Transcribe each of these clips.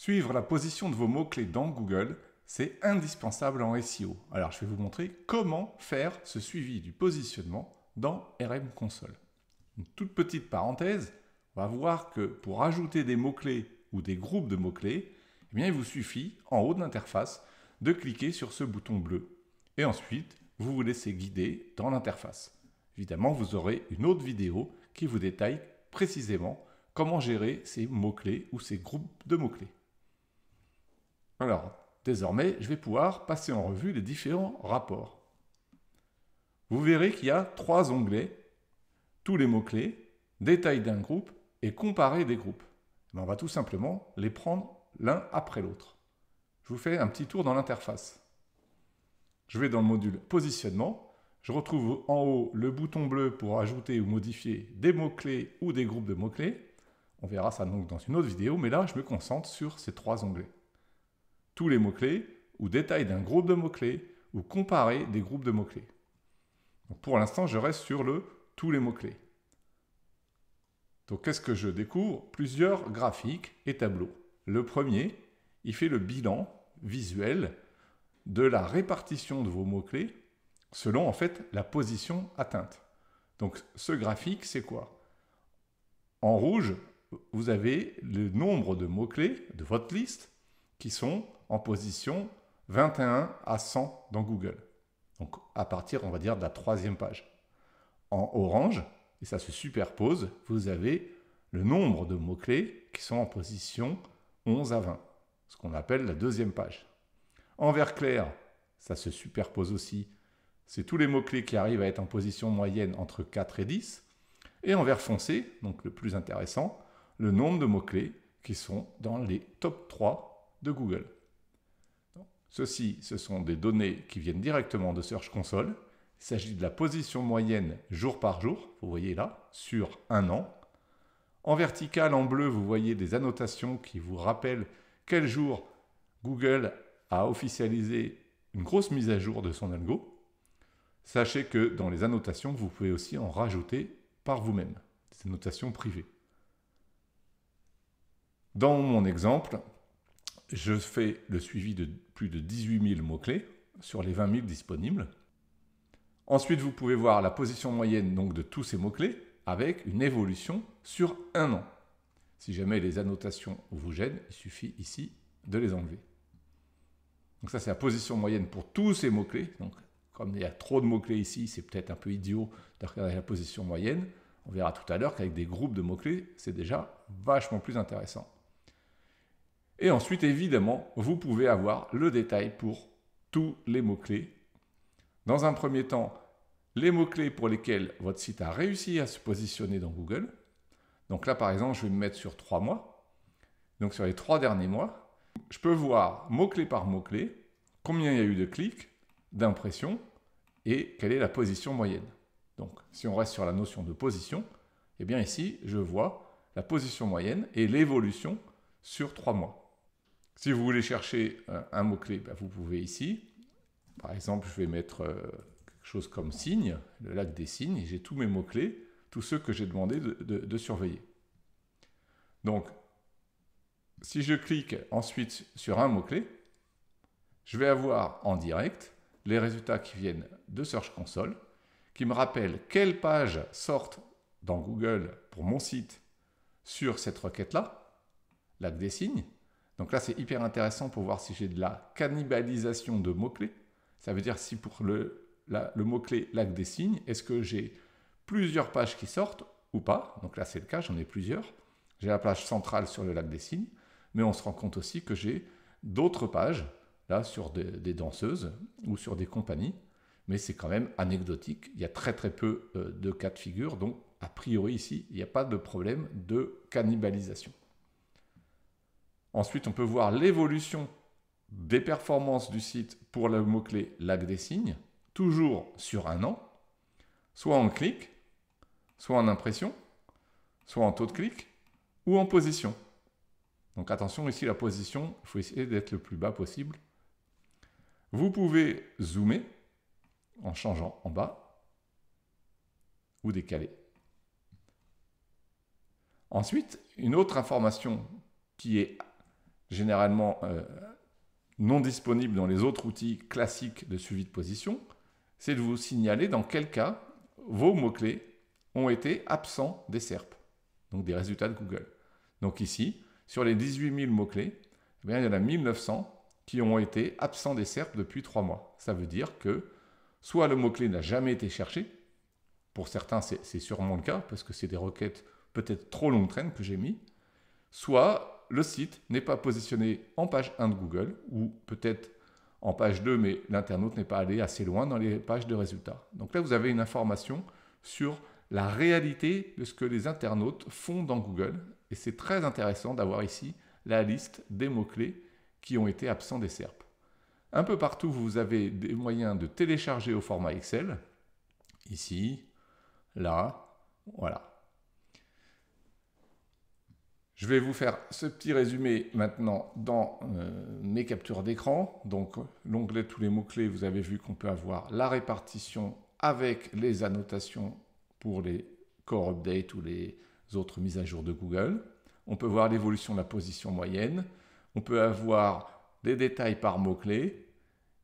Suivre la position de vos mots-clés dans Google, c'est indispensable en SEO. Alors je vais vous montrer comment faire ce suivi du positionnement dans RM Console. Une toute petite parenthèse, on va voir que pour ajouter des mots-clés ou des groupes de mots-clés, eh bien, il vous suffit en haut de l'interface de cliquer sur ce bouton bleu. Et ensuite, vous vous laissez guider dans l'interface. Évidemment, vous aurez une autre vidéo qui vous détaille précisément comment gérer ces mots-clés ou ces groupes de mots-clés. Alors, désormais, je vais pouvoir passer en revue les différents rapports. Vous verrez qu'il y a 3 onglets, tous les mots-clés, détail d'un groupe et comparer des groupes. On va tout simplement les prendre l'un après l'autre. Je vous fais un petit tour dans l'interface. Je vais dans le module positionnement. Je retrouve en haut le bouton bleu pour ajouter ou modifier des mots-clés ou des groupes de mots-clés. On verra ça donc dans une autre vidéo, mais là, je me concentre sur ces 3 onglets. Tous les mots-clés, ou détail d'un groupe de mots-clés, ou comparer des groupes de mots-clés. Pour l'instant, je reste sur le « tous les mots-clés ». Donc, qu'est-ce que je découvre? Plusieurs graphiques et tableaux. Le premier, il fait le bilan visuel de la répartition de vos mots-clés selon, en fait, la position atteinte. Donc, ce graphique, c'est quoi? En rouge, vous avez le nombre de mots-clés de votre liste qui sont en position 21 à 100 dans Google. Donc, à partir, on va dire, de la 3e page. En orange, et ça se superpose, vous avez le nombre de mots-clés qui sont en position 11 à 20, ce qu'on appelle la 2e page. En vert clair, ça se superpose aussi, c'est tous les mots-clés qui arrivent à être en position moyenne entre 4 et 10. Et en vert foncé, donc le plus intéressant, le nombre de mots-clés qui sont dans les top 3 de Google. Ceci, ce sont des données qui viennent directement de Search Console. Il s'agit de la position moyenne jour par jour, vous voyez là, sur un an. En vertical, en bleu, vous voyez des annotations qui vous rappellent quel jour Google a officialisé une grosse mise à jour de son algo. Sachez que dans les annotations, vous pouvez aussi en rajouter par vous-même, des annotations privées. Dans mon exemple, je fais le suivi de plus de 18 000 mots-clés sur les 20 000 disponibles. Ensuite, vous pouvez voir la position moyenne donc, de tous ces mots-clés avec une évolution sur un an. Si jamais les annotations vous gênent, il suffit ici de les enlever. Donc ça, c'est la position moyenne pour tous ces mots-clés. Donc, comme il y a trop de mots-clés ici, c'est peut-être un peu idiot de regarder la position moyenne. On verra tout à l'heure qu'avec des groupes de mots-clés, c'est déjà vachement plus intéressant. Et ensuite, évidemment, vous pouvez avoir le détail pour tous les mots-clés. Dans un premier temps, les mots-clés pour lesquels votre site a réussi à se positionner dans Google. Donc là, par exemple, je vais me mettre sur 3 mois. Donc sur les 3 derniers mois, je peux voir mot-clé par mot-clé, combien il y a eu de clics, d'impressions et quelle est la position moyenne. Donc, si on reste sur la notion de position, eh bien ici, je vois la position moyenne et l'évolution sur 3 mois. Si vous voulez chercher un mot-clé, vous pouvez ici. Par exemple, je vais mettre quelque chose comme signe, le lac des signes, et j'ai tous mes mots-clés, tous ceux que j'ai demandé de surveiller. Donc, si je clique ensuite sur un mot-clé, je vais avoir en direct les résultats qui viennent de Search Console, qui me rappellent quelles pages sortent dans Google pour mon site sur cette requête-là, lac des signes. Donc là, c'est hyper intéressant pour voir si j'ai de la cannibalisation de mots-clés. Ça veut dire si pour le mot-clé lac des signes, est-ce que j'ai plusieurs pages qui sortent ou pas? Donc là, c'est le cas, j'en ai plusieurs. J'ai la page centrale sur le lac des signes, mais on se rend compte aussi que j'ai d'autres pages, là, sur des danseuses ou sur des compagnies, mais c'est quand même anecdotique. Il y a très très peu de cas de figure, donc a priori ici, il n'y a pas de problème de cannibalisation. Ensuite, on peut voir l'évolution des performances du site pour le mot-clé lac des signes, toujours sur un an, soit en clic, soit en impression, soit en taux de clic, ou en position. Donc attention, ici la position, il faut essayer d'être le plus bas possible. Vous pouvez zoomer en changeant en bas ou décaler. Ensuite, une autre information qui est généralement non disponible dans les autres outils classiques de suivi de position, c'est de vous signaler dans quel cas vos mots-clés ont été absents des SERP, donc des résultats de Google. Donc ici, sur les 18 000 mots-clés, eh bien, il y en a 1900 qui ont été absents des SERP depuis 3 mois. Ça veut dire que soit le mot-clé n'a jamais été cherché, pour certains c'est sûrement le cas, parce que c'est des requêtes peut-être trop longue traîne que j'ai mis, soit le site n'est pas positionné en page 1 de Google, ou peut-être en page 2, mais l'internaute n'est pas allé assez loin dans les pages de résultats. Donc là, vous avez une information sur la réalité de ce que les internautes font dans Google, et c'est très intéressant d'avoir ici la liste des mots-clés qui ont été absents des SERP. Un peu partout, vous avez des moyens de télécharger au format Excel, ici, là, voilà. Je vais vous faire ce petit résumé maintenant dans mes captures d'écran. Donc, l'onglet tous les mots-clés, vous avez vu qu'on peut avoir la répartition avec les annotations pour les core updates ou les autres mises à jour de Google. On peut voir l'évolution de la position moyenne. On peut avoir des détails par mots-clés.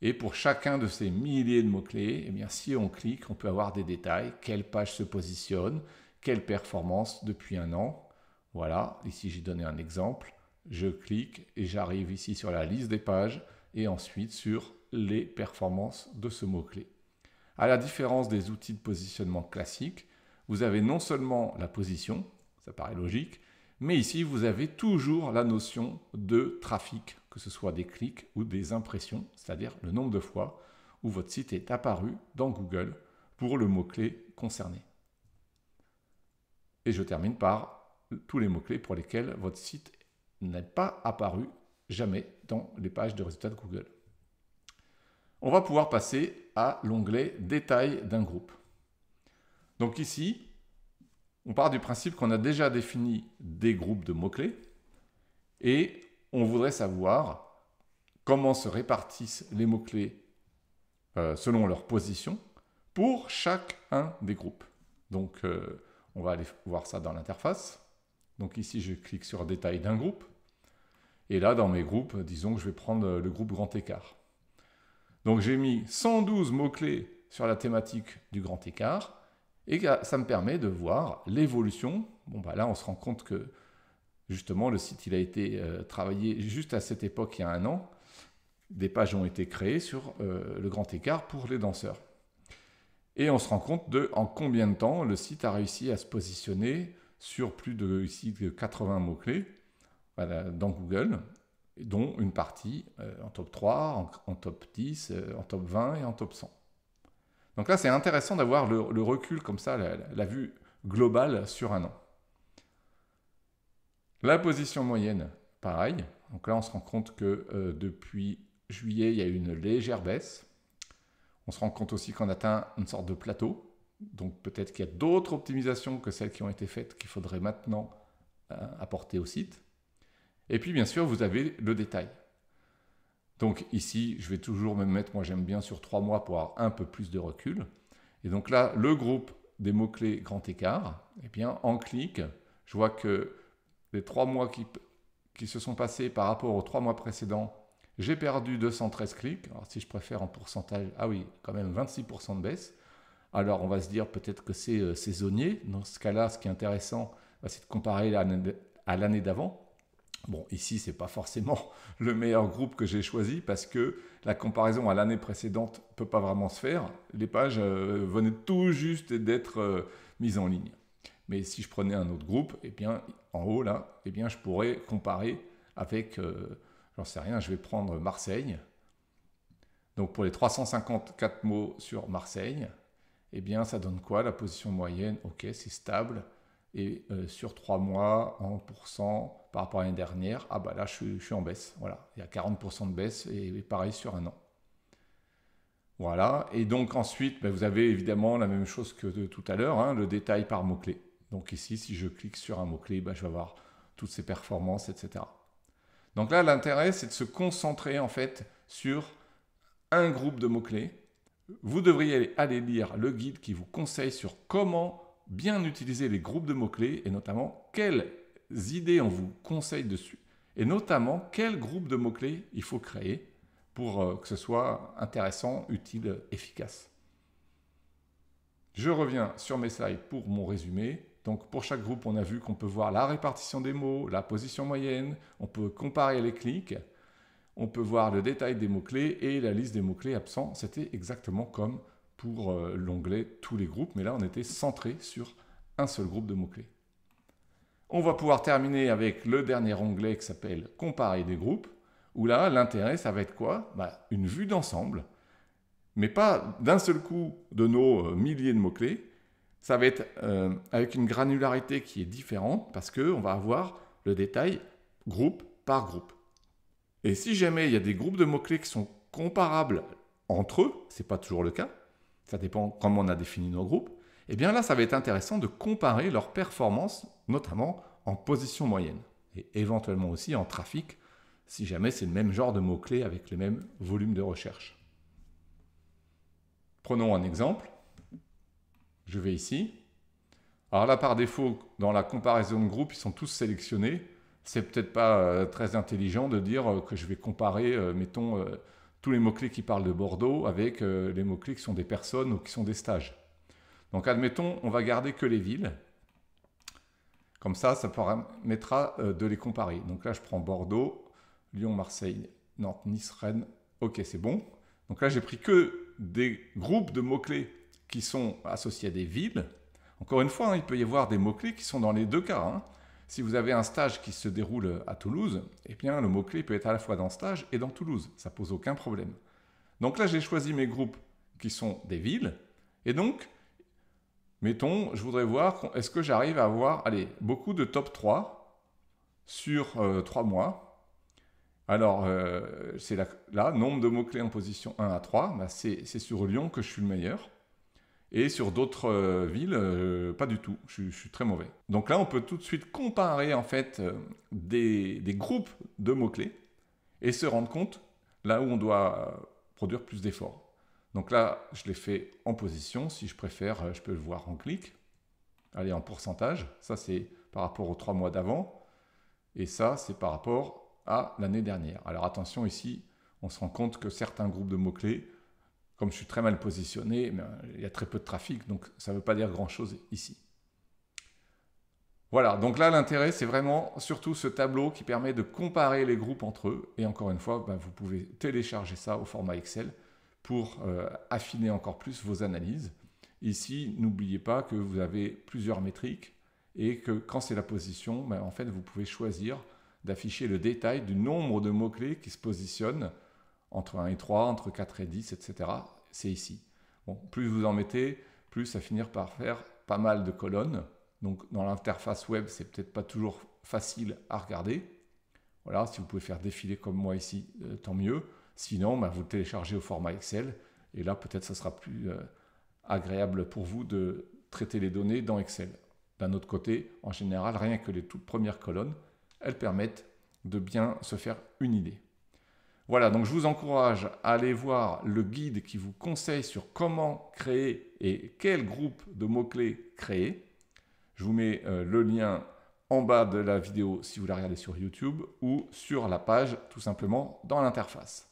Et pour chacun de ces milliers de mots-clés, eh bien, si on clique, on peut avoir des détails. Quelle page se positionne, quelle performance depuis un an. Voilà, ici j'ai donné un exemple. Je clique et j'arrive ici sur la liste des pages et ensuite sur les performances de ce mot-clé. À la différence des outils de positionnement classiques, vous avez non seulement la position, ça paraît logique, mais ici vous avez toujours la notion de trafic, que ce soit des clics ou des impressions, c'est-à-dire le nombre de fois où votre site est apparu dans Google pour le mot-clé concerné. Et je termine par tous les mots-clés pour lesquels votre site n'est pas apparu jamais dans les pages de résultats de Google. On va pouvoir passer à l'onglet « Détails d'un groupe ». Donc ici, on part du principe qu'on a déjà défini des groupes de mots-clés et on voudrait savoir comment se répartissent les mots-clés selon leur position pour chacun des groupes. Donc, on va aller voir ça dans l'interface. Donc ici, je clique sur « Détail d'un groupe ». Et là, dans mes groupes, disons que je vais prendre le groupe Grand Écart. Donc j'ai mis 112 mots-clés sur la thématique du grand écart. Et ça me permet de voir l'évolution. Bon, bah là, on se rend compte que justement, le site il a été travaillé juste à cette époque, il y a un an. Des pages ont été créées sur le grand écart pour les danseurs. Et on se rend compte de en combien de temps le site a réussi à se positionner sur plus de, ici, de 80 mots-clés dans Google, dont une partie en top 3, en top 10, en top 20 et en top 100. Donc là, c'est intéressant d'avoir le recul comme ça, la vue globale sur un an. La position moyenne, pareil. Donc là, on se rend compte que depuis juillet, il y a eu une légère baisse. On se rend compte aussi qu'on atteint une sorte de plateau. Donc peut-être qu'il y a d'autres optimisations que celles qui ont été faites qu'il faudrait maintenant apporter au site. Et puis bien sûr, vous avez le détail. Donc ici, je vais toujours me mettre, moi j'aime bien sur 3 mois pour avoir un peu plus de recul. Et donc là, le groupe des mots-clés grand écart, eh bien en clic, je vois que les 3 mois qui se sont passés par rapport aux 3 mois précédents, j'ai perdu 213 clics. Alors si je préfère en pourcentage, ah oui, quand même 26% de baisse. Alors on va se dire peut-être que c'est saisonnier. Dans ce cas-là, ce qui est intéressant, c'est de comparer à l'année d'avant. Bon, ici, ce n'est pas forcément le meilleur groupe que j'ai choisi parce que la comparaison à l'année précédente ne peut pas vraiment se faire. Les pages venaient tout juste d'être mises en ligne. Mais si je prenais un autre groupe, eh bien, en haut, là, eh bien, je pourrais comparer avec, j'en sais rien, je vais prendre Marseille. Donc, pour les 354 mots sur Marseille, eh bien, ça donne quoi? La position moyenne, ok, c'est stable. Et sur 3 mois, en pourcent par rapport à l'année dernière, ah bah là, je suis en baisse. Voilà, il y a 40% de baisse et pareil sur un an. Voilà, et donc ensuite, vous avez évidemment la même chose que tout à l'heure, hein, le détail par mot-clé. Donc ici, si je clique sur un mot-clé, je vais avoir toutes ses performances, etc. Donc là, l'intérêt, c'est de se concentrer en fait sur un groupe de mots-clés. Vous devriez aller lire le guide qui vous conseille sur comment bien utiliser les groupes de mots-clés et notamment quelles idées on vous conseille dessus et notamment quel groupe de mots-clés il faut créer pour que ce soit intéressant, utile, efficace. Je reviens sur mes slides pour mon résumé. Donc pour chaque groupe, on a vu qu'on peut voir la répartition des mots, la position moyenne, on peut comparer les clics, on peut voir le détail des mots-clés et la liste des mots-clés absents. C'était exactement comme pour l'onglet tous les groupes, mais là on était centré sur un seul groupe de mots-clés. On va pouvoir terminer avec le dernier onglet qui s'appelle comparer des groupes, où là l'intérêt ça va être quoi? Une vue d'ensemble, mais pas d'un seul coup de nos milliers de mots-clés. Ça va être avec une granularité qui est différente parce qu'on va avoir le détail groupe par groupe. Et si jamais il y a des groupes de mots-clés qui sont comparables entre eux, ce n'est pas toujours le cas, ça dépend comment on a défini nos groupes, et bien là ça va être intéressant de comparer leurs performances, notamment en position moyenne, et éventuellement aussi en trafic, si jamais c'est le même genre de mots-clés avec les mêmes volumes de recherche. Prenons un exemple. Je vais ici. Alors là, par défaut, dans la comparaison de groupe, ils sont tous sélectionnés. C'est peut-être pas très intelligent de dire que je vais comparer, mettons, tous les mots-clés qui parlent de Bordeaux avec les mots-clés qui sont des personnes ou qui sont des stages. Donc admettons, on va garder que les villes. Comme ça permettra de les comparer. Donc là, je prends Bordeaux, Lyon, Marseille, Nantes, Nice, Rennes. Ok, c'est bon. Donc là, j'ai pris que des groupes de mots-clés qui sont associés à des villes. Encore une fois, il peut y avoir des mots-clés qui sont dans les deux cas. Si vous avez un stage qui se déroule à Toulouse, eh bien, le mot-clé peut être à la fois dans le stage et dans Toulouse. Ça ne pose aucun problème. Donc là, j'ai choisi mes groupes qui sont des villes. Et donc, mettons, je voudrais voir, est-ce que j'arrive à avoir beaucoup de top 3 sur 3 mois. Alors, c'est là, nombre de mots-clés en position 1 à 3, c'est sur Lyon que je suis le meilleur. Et sur d'autres villes, pas du tout, je suis très mauvais. Donc là, on peut tout de suite comparer en fait des groupes de mots-clés et se rendre compte là où on doit produire plus d'efforts. Donc là, je l'ai fait en position, si je préfère, je peux le voir en clic. Allez, en pourcentage, ça c'est par rapport aux 3 mois d'avant, et ça c'est par rapport à l'année dernière. Alors attention ici, on se rend compte que certains groupes de mots-clés, comme je suis très mal positionné, il y a très peu de trafic, donc ça ne veut pas dire grand-chose ici. Voilà, donc là l'intérêt c'est vraiment surtout ce tableau qui permet de comparer les groupes entre eux, et encore une fois, vous pouvez télécharger ça au format Excel pour affiner encore plus vos analyses. Ici, n'oubliez pas que vous avez plusieurs métriques, et que quand c'est la position, en fait vous pouvez choisir d'afficher le détail du nombre de mots-clés qui se positionnent entre 1 et 3, entre 4 et 10, etc. C'est ici. Bon, plus vous en mettez, plus ça finir par faire pas mal de colonnes. Donc dans l'interface web, c'est peut-être pas toujours facile à regarder. Voilà, si vous pouvez faire défiler comme moi ici, tant mieux. Sinon, vous le téléchargez au format Excel. Et là, peut-être ça sera plus agréable pour vous de traiter les données dans Excel. D'un autre côté, en général, rien que les toutes premières colonnes, elles permettent de bien se faire une idée. Voilà, donc je vous encourage à aller voir le guide qui vous conseille sur comment créer et quel groupe de mots-clés créer. Je vous mets le lien en bas de la vidéo si vous la regardez sur YouTube ou sur la page tout simplement dans l'interface.